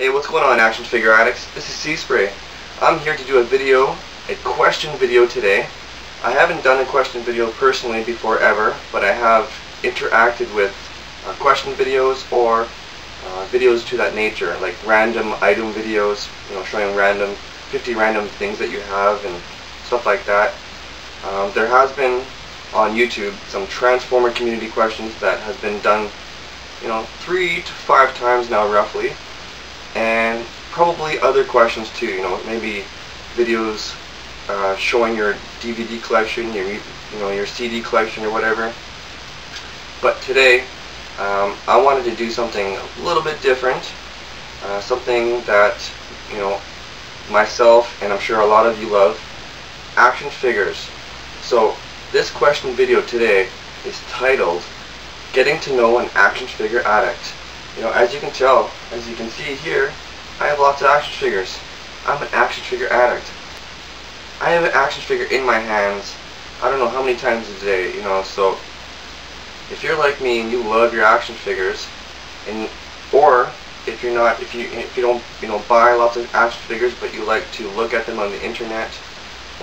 Hey, what's going on, action figure addicts? This is C-Spray. I'm here to do a question video today. I haven't done a question video personally before ever, but I have interacted with question videos or videos to that nature, like random item videos, showing 50 random things that you have and stuff like that. There has been on YouTube some Transformer community questions that has been done 3 to 5 times now roughly, and probably other questions too, maybe videos showing your DVD collection, your CD collection or whatever. But today I wanted to do something a little bit different, something that myself and I'm sure a lot of you love, action figures. So this question video today is titled Getting to Know an Action Figure Addict. As you can tell, as you can see here, I have lots of action figures. I'm an action figure addict. I have an action figure in my hands I don't know how many times a day, so if you're like me and you love your action figures, or if you don't buy lots of action figures but you like to look at them on the internet,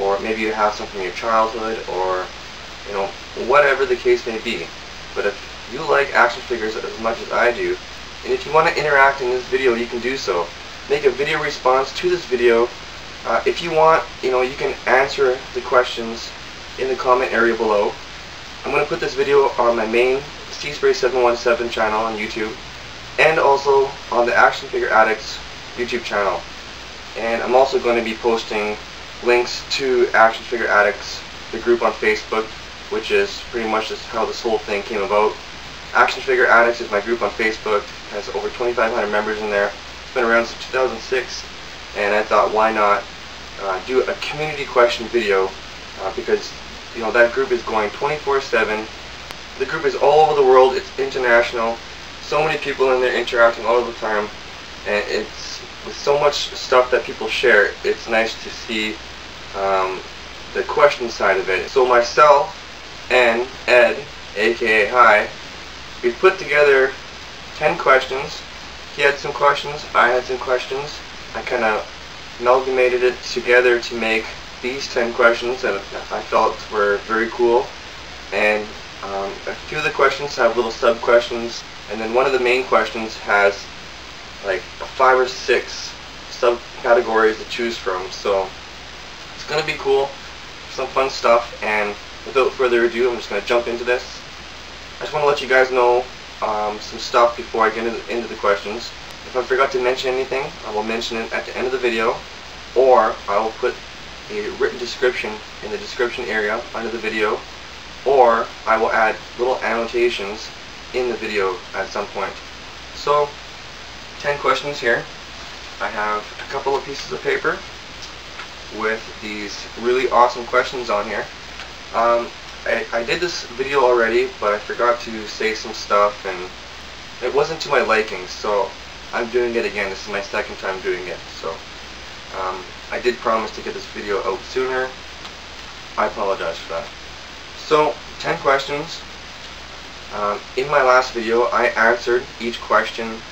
or maybe you have some from your childhood, or whatever the case may be. But if you like action figures as much as I do, and if you want to interact in this video, you can do so. Make a video response to this video. If you want, you can answer the questions in the comment area below. I'm going to put this video on my main C-Spray 717 channel on YouTube, and also on the Action Figure Addicts YouTube channel. And I'm also going to be posting links to Action Figure Addicts, the group on Facebook, which is pretty much just how this whole thing came about. Action Figure Addicts is my group on Facebook. It has over 2,500 members in there. It's been around since 2006, and I thought, why not do a community question video, because that group is going 24/7. The group is all over the world. It's international. So many people in there interacting all the time, and it's with so much stuff that people share. It's nice to see the question side of it. So myself and Ed, aka Hi, we put together 10 questions. He had some questions, I had some questions. I kind of amalgamated it together to make these 10 questions that I felt were very cool. And a few of the questions have little sub-questions, and then one of the main questions has like 5 or 6 subcategories to choose from. So it's going to be cool, some fun stuff, and without further ado, I'm just going to jump into this. I just want to let you guys know some stuff before I get into the questions. If I forgot to mention anything, I will mention it at the end of the video, or I will put a written description in the description area under the video, or I will add little annotations in the video at some point. So 10 questions here. I have a couple of pieces of paper with these really awesome questions on here. I did this video already, but I forgot to say some stuff and it wasn't to my liking, so I'm doing it again. This is my second time doing it, so I did promise to get this video out sooner. I apologize for that. So 10 questions. In my last video I answered each question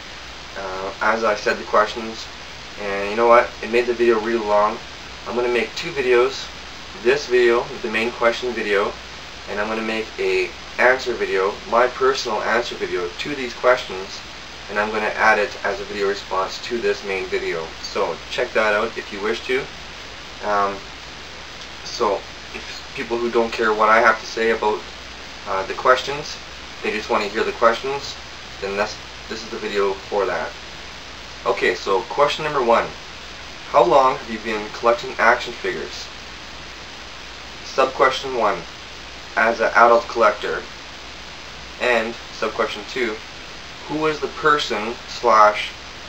as I said the questions, and you know what, it made the video really long. I'm going to make 2 videos. This video, the main question video, and I'm going to make a answer video, my personal answer video to these questions, and I'm going to add it as a video response to this main video. So check that out if you wish to. So if people who don't care what I have to say about the questions, they just want to hear the questions, then this is the video for that. Okay, so question number 1. How long have you been collecting action figures? Sub-question 1. As an adult collector. And sub-question 2. Who was the person /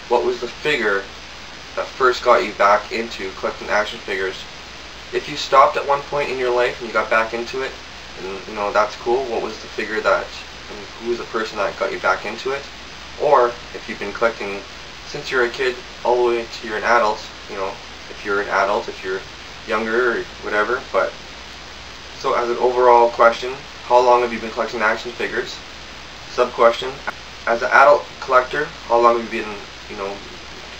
what was the figure that first got you back into collecting action figures? If you stopped at one point in your life and you got back into it, then that's cool. What was the figure who was the person that got you back into it? Or if you've been collecting since you're a kid all the way to you're an adult, if you're an adult, if you're younger or whatever. But so as an overall question, how long have you been collecting action figures? Sub-question, as an adult collector, how long have you been,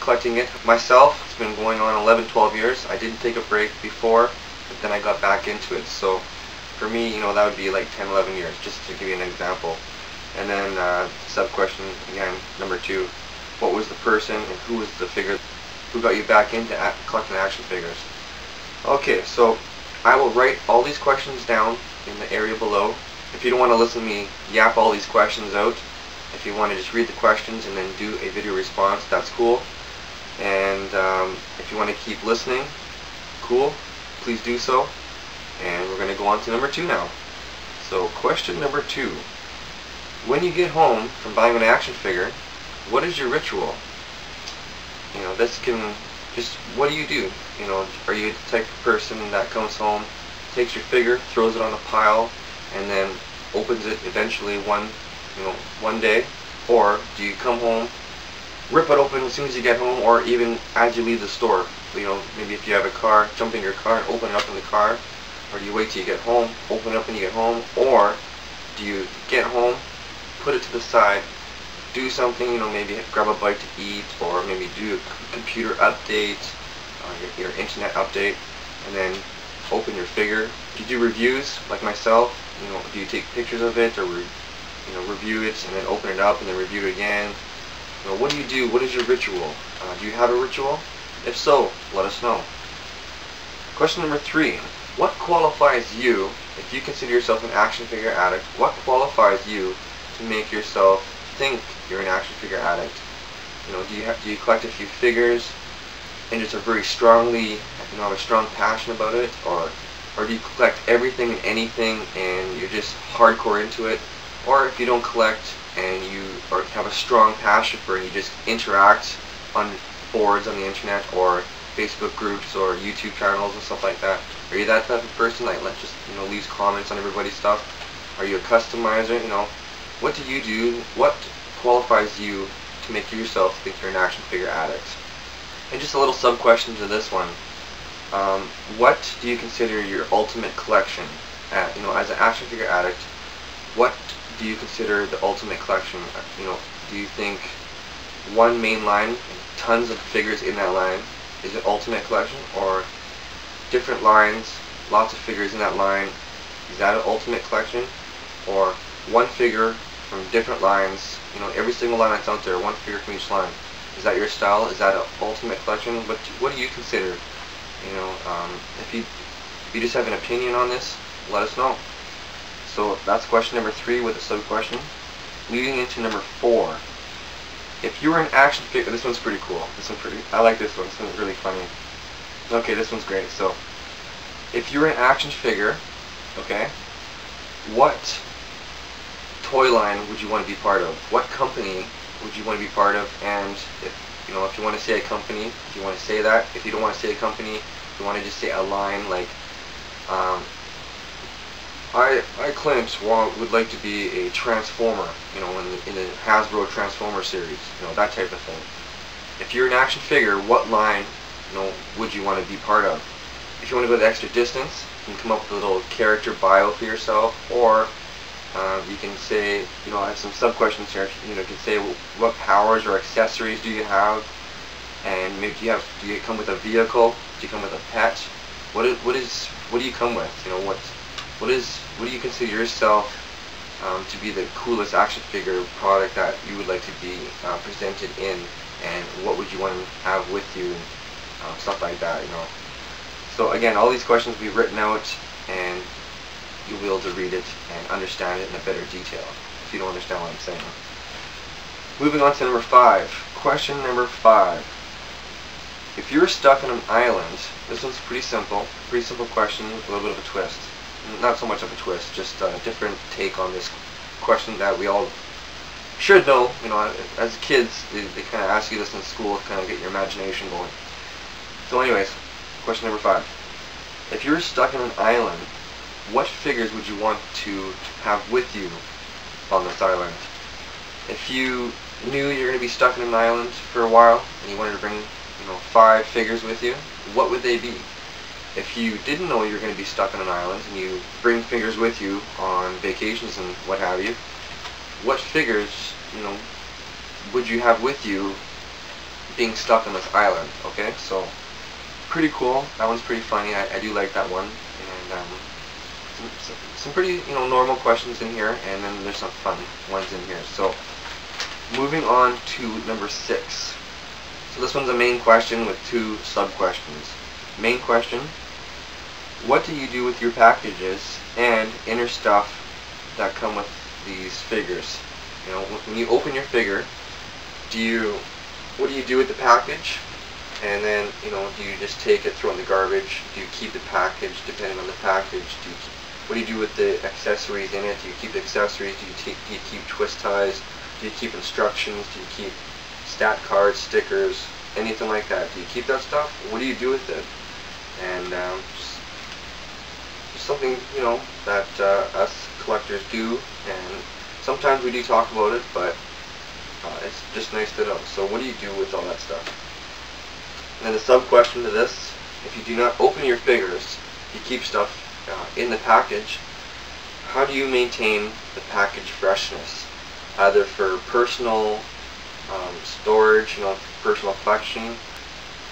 collecting it. Myself, it's been going on 11-12 years. I didn't take a break before, but then I got back into it. So for me, that would be like 10-11 years, just to give you an example. And then sub-question, again, number 2. What was the person and who was the figure who got you back into collecting action figures? Okay, so I will write all these questions down in the area below. If you don't want to listen to me yap all these questions out, if you want to just read the questions and then do a video response, that's cool. And if you want to keep listening, cool, please do so. And we're going to go on to number 2 now. So question number 2. When you get home from buying an action figure, what is your ritual? This can just, what do you do? Are you the type of person that comes home, takes your figure, throws it on a pile, and then opens it eventually one day? Or do you come home, rip it open as soon as you get home, or even as you leave the store? Maybe if you have a car, jump in your car and open it up in the car. Or do you wait till you get home, open it up when you get home? Or do you get home, put it to the side, do something, maybe grab a bite to eat, or maybe do a computer update, your internet update, and then open your figure? Do you do reviews like myself? Do you take pictures of it, or review it and then open it up and then review it again? What do you do? What is your ritual? Do you have a ritual? If so, let us know. Question number 3. What qualifies you, if you consider yourself an action figure addict, what qualifies you to make yourself think you're an action figure addict? Do you collect a few figures and just are very strongly, have a strong passion about it, or do you collect everything and anything and you're just hardcore into it? Or if you don't collect and you have a strong passion for it, you just interact on boards on the internet or Facebook groups or YouTube channels and stuff like that. Are you that type of person that just leaves comments on everybody's stuff? Are you a customizer? What do you do? What qualifies you to make yourself think you're an action figure addict? And just a little sub question to this one. What do you consider your ultimate collection? As an action figure addict, what do you consider the ultimate collection? Do you think one main line and tons of figures in that line is an ultimate collection, or different lines, lots of figures in that line, is that an ultimate collection? Or one figure from different lines, every single line that's out there, one figure from each line, is that your style? Is that an ultimate collection? What do you consider? If you just have an opinion on this, let us know. So that's question number 3 with a sub question. Leading into number 4. If you were an action figure, this one's pretty cool. I like this one. This one's really funny. Okay, this one's great. So, if you were an action figure, okay, what toy line would you want to be part of? What company would you want to be part of? And if you want to say a company, if you want to say that. If you don't want to say a company, if you want to just say a line, like I Clamps would like to be a Transformer, in the Hasbro Transformer series, that type of thing. If you're an action figure, what line, would you want to be part of? If you want to go the extra distance, you can come up with a little character bio for yourself, or you can say, I have some sub-questions here. You can say, what powers or accessories do you have? And maybe do you come with a vehicle? Do you come with a pet? What do you come with? What do you consider yourself to be the coolest action figure product that you would like to be presented in, and what would you want to have with you, and stuff like that, So again, all these questions will be written out, and you'll be able to read it and understand it in a better detail if you don't understand what I'm saying. Moving on to number 5. Question number 5. If you were stuck on an island, this one's pretty simple question with a little bit of a twist. Not so much of a twist, just a different take on this question that we all should know. As kids, they kind of ask you this in school to kind of get your imagination going. So anyways, question number 5. If you were stuck on an island, what figures would you want to have with you on this island? If you knew you were going to be stuck on an island for a while and you wanted to bring 5 figures with you, what would they be? If you didn't know you were going to be stuck on an island and you bring figures with you on vacations and what have you, what figures would you have with you being stuck on this island. Okay, so pretty cool. That one's pretty funny. I do like that one. And some pretty normal questions in here, and then there's some fun ones in here. So moving on to number 6. So this one's a main question with 2 sub-questions. Main question: what do you do with your packages and inner stuff that come with these figures? When you open your figure, what do you do with the package? And then, do you just take it, throw it in the garbage? Do you keep the package, depending on the package? What do you do with the accessories in it? Do you keep the accessories? Do you keep twist ties? Do you keep instructions? Do you keep stat cards, stickers, anything like that? Do you keep that stuff? What do you do with it? And just something, that us collectors do, and sometimes we do talk about it, but it's just nice to know. So what do you do with all that stuff? And then the sub-question to this: if you do not open your figures, you keep stuff in the package, how do you maintain the package freshness? Either for personal storage, personal collection,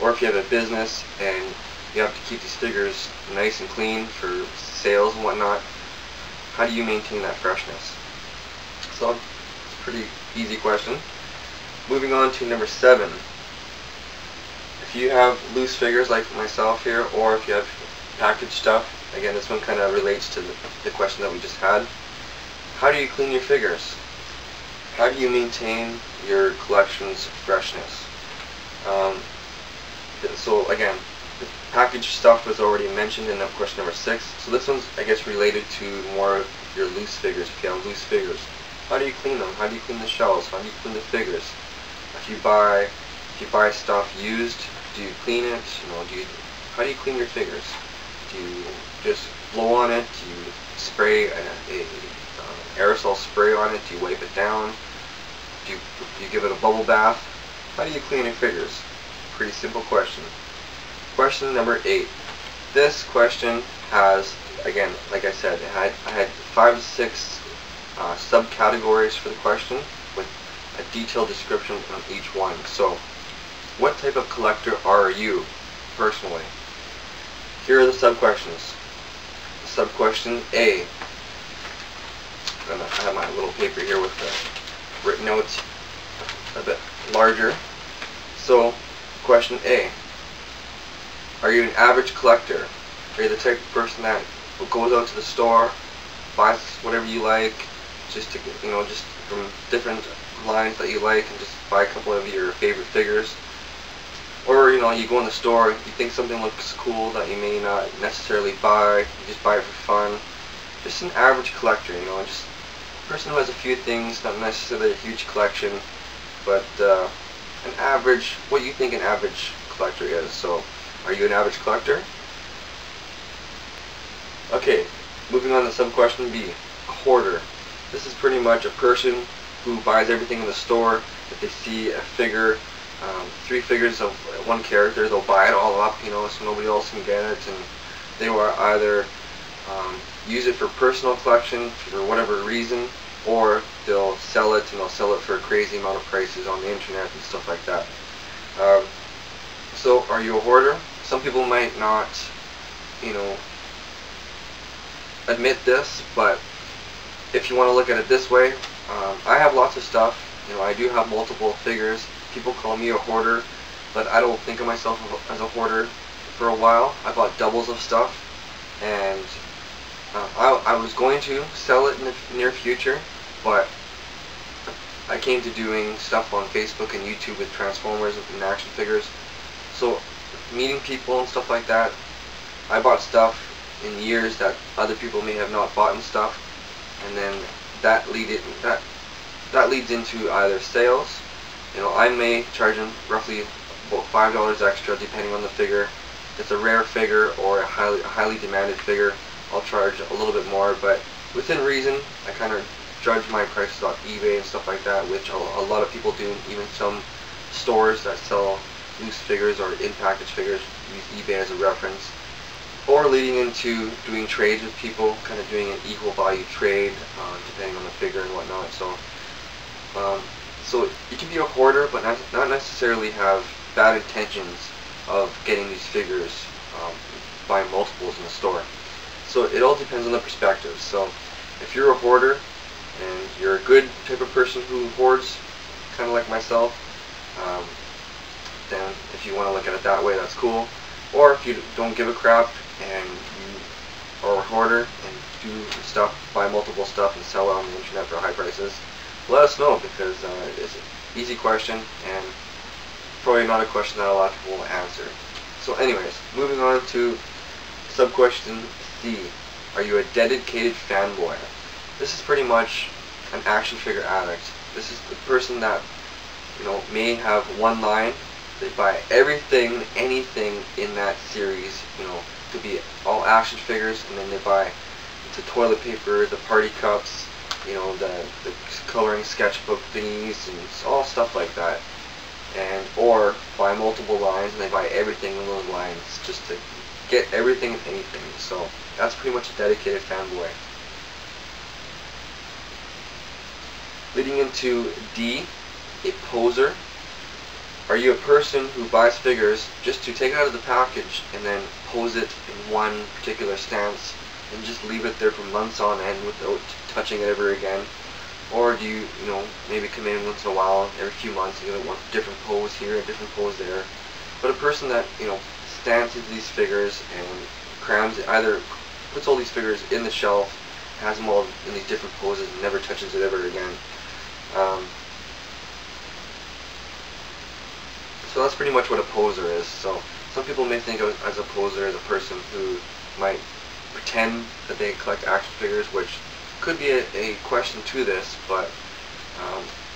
or if you have a business and you have to keep these figures nice and clean for sales and whatnot, how do you maintain that freshness? So it's a pretty easy question. Moving on to number 7. If you have loose figures like myself here, or if you have packaged stuff, again, this one kind of relates to the question that we just had. How do you clean your figures? How do you maintain your collection's freshness? So again, the packaged stuff was already mentioned in question number 6. So this one's, I guess, related to more of your loose figures. If you have loose figures, how do you clean them? How do you clean the shells? How do you clean the figures? If you buy stuff used, do you clean it? How do you clean your figures? Do you just blow on it? Do you spray a aerosol spray on it? Do you wipe it down? Do you give it a bubble bath? How do you clean your figures? Pretty simple question. Question number 8. This question has, again, like I said, I had 5 to 6 subcategories for the question with a detailed description on each one. So, what type of collector are you, personally? Here are the sub-questions. Sub-question A. I have my little paper here with the written notes a bit larger. So, question A. Are you an average collector? Are you the type of person that goes out to the store, buys whatever you like, just from different lines that you like, and just buy a couple of your favorite figures? Or, you go in the store, you think something looks cool that you may not necessarily buy, you just buy it for fun. Just an average collector, just a person who has a few things, not necessarily a huge collection, but an average, what you think an average collector is. So, are you an average collector? Okay, moving on to sub-question B, hoarder. This is pretty much a person who buys everything in the store. If they see a figure, 3 figures of one character, they'll buy it all up, so nobody else can get it, and they will either use it for personal collection for whatever reason, or they'll sell it, and they'll sell it for a crazy amount of prices on the internet and stuff like that. So, are you a hoarder? Some people might not, admit this, but if you want to look at it this way, I have lots of stuff. I do have multiple figures. People call me a hoarder, but I don't think of myself as a hoarder. For a while, I bought doubles of stuff, and I was going to sell it in the near future, but I came to doing stuff on Facebook and YouTube with Transformers and action figures. So, meeting people and stuff like that, I bought stuff in years that other people may have not bought and stuff, and then that leads into either sales. I may charge them roughly about $5 extra depending on the figure. If it's a rare figure or a highly demanded figure, I'll charge a little bit more, but within reason. I kind of judge my prices on eBay and stuff like that, which a lot of people do. Even some stores that sell loose figures or in-package figures use eBay as a reference. Or leading into doing trades with people, kind of doing an equal value trade, depending on the figure and whatnot. So, So you can be a hoarder, but not necessarily have bad intentions of getting these figures, buying multiples in the store. So it all depends on the perspective. So if you're a hoarder and you're a good type of person who hoards, kind of like myself, then if you want to look at it that way, that's cool. Or if you don't give a crap and you are a hoarder and do stuff, buy multiple stuff and sell it on the internet for high prices, let us know, because it's an easy question and probably not a question that a lot of people will answer. So anyways, moving on to sub-question C. Are you a dedicated fanboy? This is pretty much an action figure addict. This is the person that, may have one line. They buy everything, anything in that series. Could be all action figures, and then they buy the toilet paper, the party cups, the coloring sketchbook thingies, and all stuff like that. Or buy multiple lines, and they buy everything in those lines just to get everything and anything. So that's pretty much a dedicated fanboy. Leading into D, a poser. Are you a person who buys figures just to take it out of the package and then pose it in one particular stance and just leave it there for months on end without touching it ever again? Or do you, maybe come in once in a while, every few months, you want a different pose here, a different pose there. But a person that, stances these figures and crams it, either puts all these figures in the shelf, has them all in these different poses, and never touches it ever again. So that's pretty much what a poser is. So some people may think of as a poser as a person who might pretend that they collect action figures, which could be a question to this, but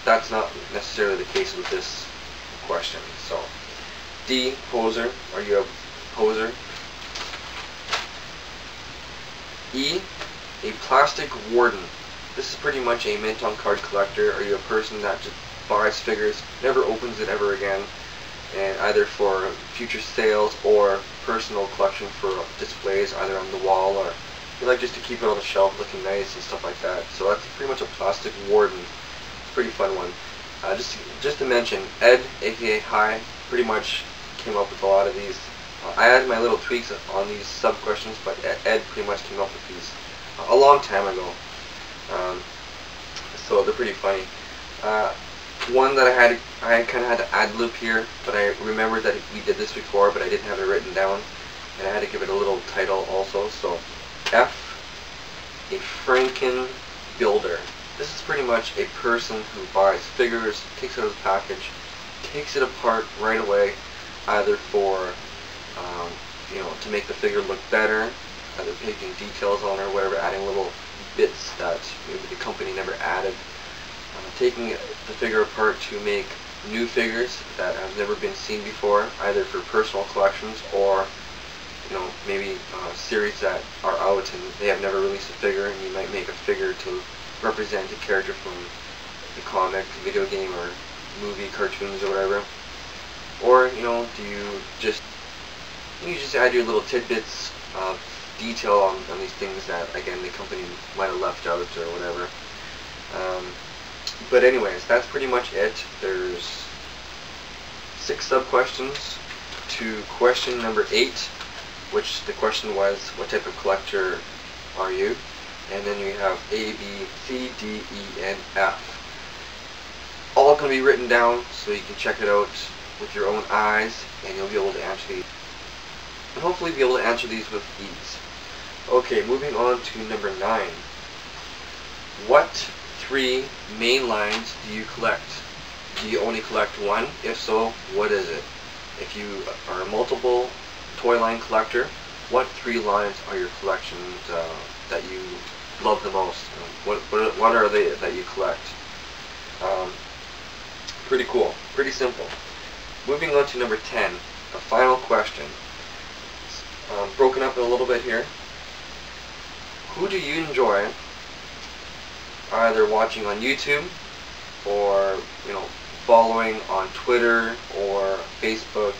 that's not necessarily the case with this question. So D, poser. Are you a poser? E, a plastic warden. This is pretty much a mint on card collector. Are you a person that just buys figures, never opens it ever again, and either for future sales or personal collection for displays either on the wall, or you like just to keep it on the shelf looking nice and stuff like that? So that's pretty much a plastic warden. It's a pretty fun one. Just to mention, Ed, aka Hi, pretty much came up with a lot of these. I added my little tweaks on these sub-questions, but Ed pretty much came up with these a long time ago. So they're pretty funny. One that I kind of had to ad-lib here, but I remembered that we did this before, but I didn't have it written down, and I had to give it a little title also. So F, a Franken builder. This is pretty much a person who buys figures, takes it out of the package, takes it apart right away, either for to make the figure look better, either painting details on or whatever, adding little bits that maybe the company never added, taking the figure apart to make new figures that have never been seen before, either for personal collections or maybe series that are out and they have never released a figure, and you might make a figure to represent a character from the comic, video game, or movie, cartoons, or whatever. Or do you just add your little tidbits of detail on these things that, again, the company might have left out or whatever. But anyways, that's pretty much it. There's 6 sub-questions to question number 8, which the question was, what type of collector are you? And then you have A, B, C, D, E, and F. All going to be written down so you can check it out with your own eyes, and you'll be able to answer these. And hopefully be able to answer these with ease. Okay, moving on to number 9. What 3 main lines do you collect? Do you only collect one? If so, what is it? If you are a multiple toy line collector, what 3 lines are your collections that you love the most? What are they that you collect? Pretty cool. Pretty simple. Moving on to number 10, the final question. Broken up a little bit here. Who do you enjoy either watching on YouTube or following on Twitter or Facebook?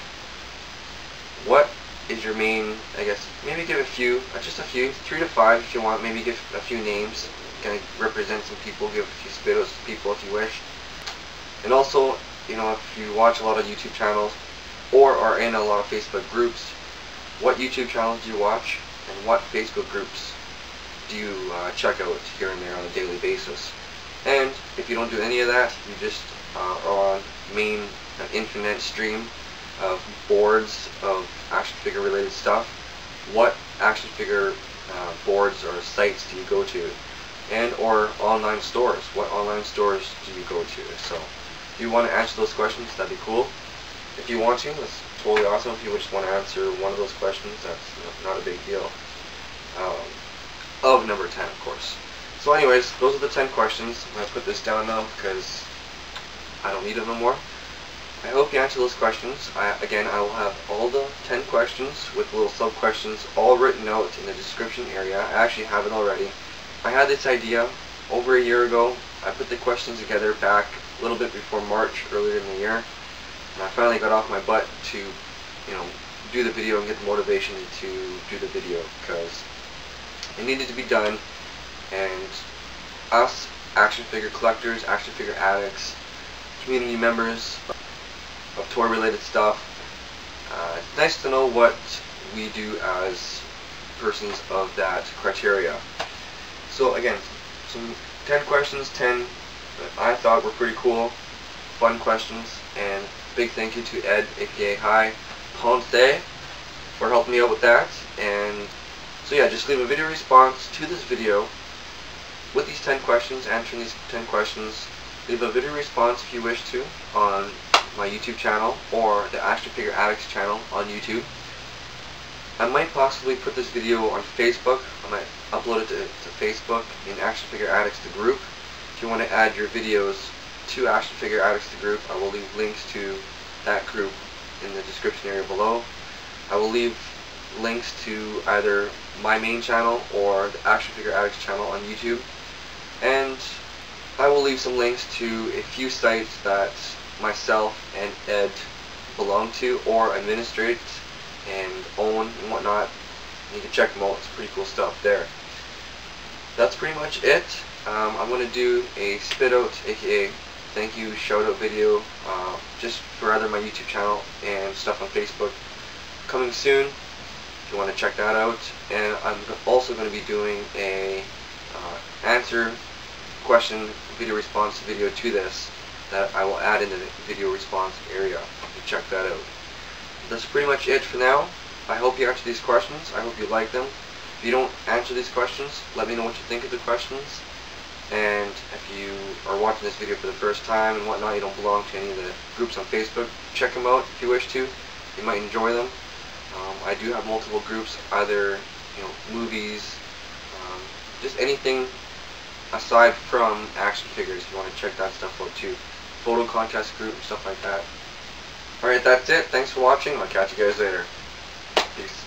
What is your main, I guess, maybe give a few, just a few, 3 to 5 if you want, maybe give a few names, kind of represent some people, give a few spit-outs to people if you wish. And also, you know, if you watch a lot of YouTube channels or are in a lot of Facebook groups, what YouTube channels do you watch and what Facebook groups do you check out here and there on a daily basis? And if you don't do any of that, you just are on main internet stream of boards of action figure related stuff, what action figure boards or sites do you go to? And or online stores, what online stores do you go to? So if you want to answer those questions, that'd be cool. If you want to, that's totally awesome. If you just want to answer one of those questions, that's not a big deal. Of number 10, of course. So anyways, those are the 10 questions. I'm going to put this down now because I don't need it no more. I hope you answer those questions. Again, I will have all the 10 questions with little sub-questions all written out in the description area. I actually have it already. I had this idea over a year ago. I put the questions together back a little bit before March, earlier in the year. And I finally got off my butt to, you know, do the video and get the motivation to do the video because it needed to be done. And us, action figure collectors, action figure addicts, community members of toy related stuff, it's nice to know what we do as persons of that criteria. So again, some 10 questions, 10 that I thought were pretty cool, fun questions, and big thank you to Ed, aka K.A.P.O.W.W, for helping me out with that. And so yeah, just leave a video response to this video with these 10 questions, answering these 10 questions. Leave a video response if you wish to on my YouTube channel or the Action Figure Addicts channel on YouTube. I might possibly put this video on Facebook. I might upload it to Facebook in Action Figure Addicts the group. If you want to add your videos to Action Figure Addicts the group, I will leave links to that group in the description area below. I will leave links to either my main channel or the Action Figure Addicts channel on YouTube. And I will leave some links to a few sites that myself and Ed belong to or administrate and own and whatnot. You can check them out. It's pretty cool stuff there. That's pretty much it. I'm going to do a spit out, aka thank you shout out video, just for either my YouTube channel and stuff on Facebook coming soon if you want to check that out. And I'm also going to be doing a answer question video response video to this that I will add in the video response area. You check that out. That's pretty much it for now. I hope you answer these questions. I hope you like them. If you don't answer these questions, let me know what you think of the questions. And if you are watching this video for the first time and whatnot, you don't belong to any of the groups on Facebook, check them out if you wish to. You might enjoy them. I do have multiple groups, either, you know, movies, just anything aside from action figures. If you want to check that stuff out too. Photo contest group and stuff like that. Alright, that's it. Thanks for watching. I'll catch you guys later. Peace.